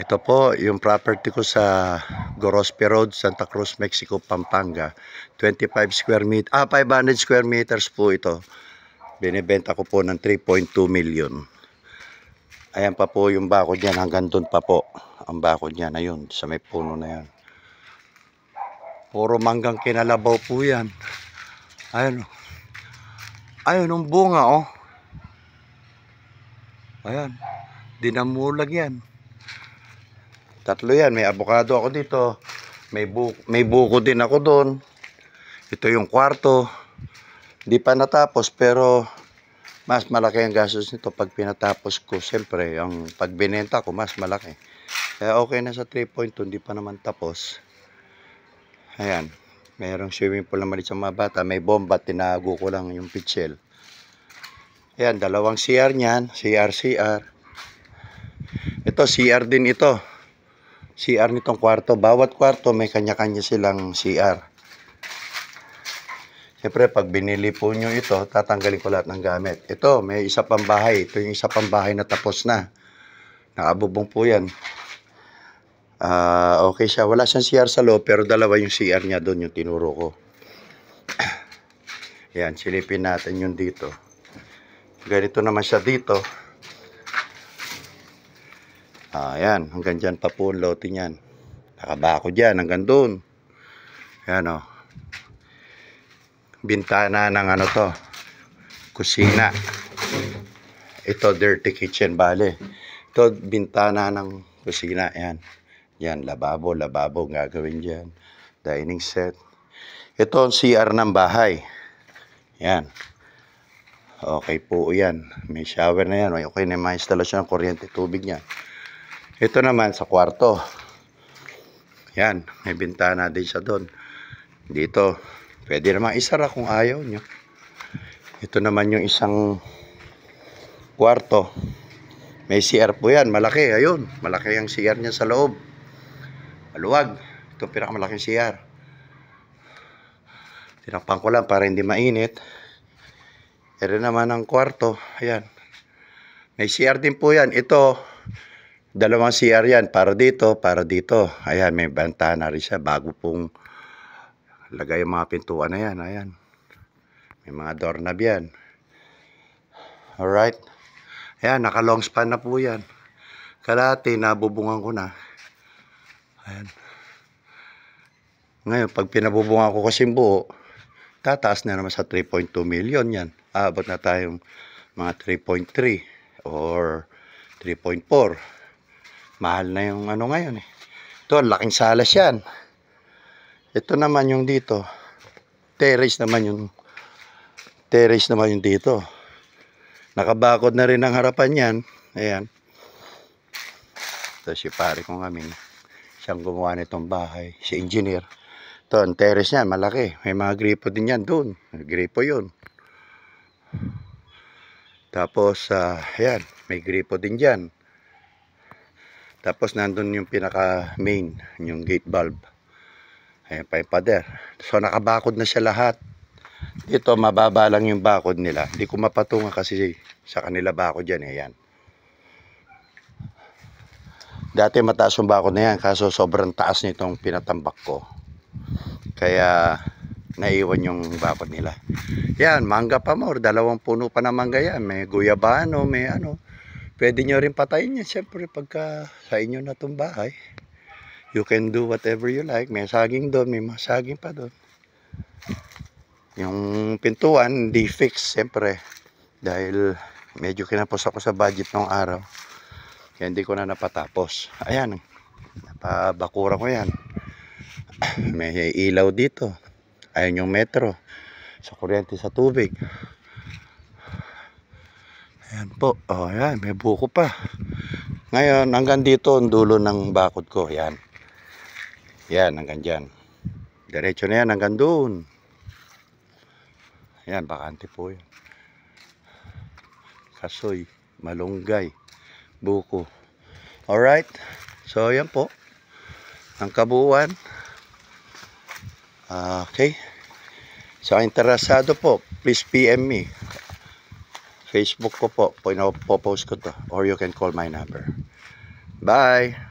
Ito po yung property ko sa Gorospe Road, Santa Cruz, Mexico, Pampanga. 25 square meter, 500 square meters po ito. Binibenta ko po ng 3.2 million. Ayan pa po yung bakod niyan, hanggang doon pa po. Ang bakod niyan, ayun, sa may puno na yan. Puro manggang kinalabaw po yan. Ayun, ayun yung bunga, oh. Ayan, dinamulag yan. Tatlo yan, may avocado ako dito. May buko din ako doon. Ito yung kwarto. Di pa natapos pero mas malaki ang gastos nito pag pinatapos ko. Siyempre, ang pagbinenta ko mas malaki. Kaya okay na sa 3.2, hindi pa naman tapos. Ayan, mayroong swimming pool na maliit sa mga bata. May bomba, tinago ko lang yung pitchel. Ayan, dalawang CR niyan, CR. Ito, CR din ito. CR nitong kwarto. Bawat kwarto may kanya-kanya silang CR. Siyempre, pag binili po nyo ito, tatanggalin ko lahat ng gamit. Ito, may isa pang bahay. Ito yung isa pang bahay na tapos na. Nakabubong po yan. Okay siya. Wala siyang CR sa loob, pero dalawa yung CR niya doon, yung tinuro ko. Yan, silipin natin yung dito. Ganito naman siya dito. Ayan, hanggang dyan pa po ang lote niyan. Nakabako dyan, hanggang doon. Ayan, o. Bintana ng ano to, kusina. Ito, dirty kitchen, bale. Ito, bintana ng kusina. Ayan. Yan, lababo gagawin dyan. Dining set. Ito ang CR ng bahay. Yan. Okay po yan. May shower na yan. Okay na yung mga instalasyon ng kuryente, tubig niya. Ito naman sa kwarto. Yan. May bintana din siya doon. Dito. Pwede naman isara kung ayaw nyo. Ito naman yung isang kwarto. May CR po yan. Malaki. Ayun. Malaki ang CR niya sa loob. Maluwag. Ito pinakamalaking CR. Tinakpan ko lang para hindi mainit. Ito naman ang kwarto. Ayan. May CR din po yan. Ito, dalawang CR yan. Para dito, para dito. Ayan, may bantana rin siya. Bago pong lagay yung mga pintuan na yan. Ayan. May mga doorknob yan. Alright. Ayan, naka long span na po yan. Kalahati, nabubungan ko na. Ayan. Ngayon, pag pinabubungan ko kasing buo, tataas na naman sa 3.2 million yan. Abot na tayong mga 3.3 or 3.4. Mahal na yung ano ngayon eh. Ito, laking salas yan. Ito naman yung dito. Terrace naman yung dito. Nakabakod na rin ang harapan yan. Ayan. Ito si pare kong amin. Siyang gumawa nitong bahay. Si engineer. Ito, ang terrace yan, malaki. May mga gripo din yan doon. Gripo yun. Tapos, ayan, may gripo din dyan. Tapos, nandun yung pinaka main, yung gate valve. Ayan pa yung pader. So, nakabakod na siya lahat. Dito, mababa lang yung bakod nila. Hindi ko mapatungan kasi sa kanila bakod yan. Ayan. Dati mataas yung bakod na yan. Kaso, sobrang taas nitong pinatambak ko. Kaya, naiwan yung bakod nila. Yan, mangga pa more. 2 puno pa na mangga yan. May guyabano, may ano. Pwede nyo rin patayin yan. Siyempre, pagka sa inyo na itong bahay. You can do whatever you like. May saging doon, may mga saging pa doon. Yung pintuan, hindi fix, siyempre. Dahil medyo kinapos ako sa budget ng araw. Kaya hindi ko na napatapos. Ayan, napabakura ko yan. May ilaw dito. Ayan yung metro. Sa kuryente, sa tubig. Ayan po. O, ayan, may buko pa. Ngayon, hanggang dito, ang dulo ng bakod ko. Ayan. Yan, hanggang dyan. Diretso na yan, hanggang doon. Yan, bakante po yan. Kasoy, malunggay, buko. Alright. So, yan po. Ang kabuuan. Okay. So, interesado po, please PM me. Facebook ko po. Popost ko to. Or you can call my number. Bye.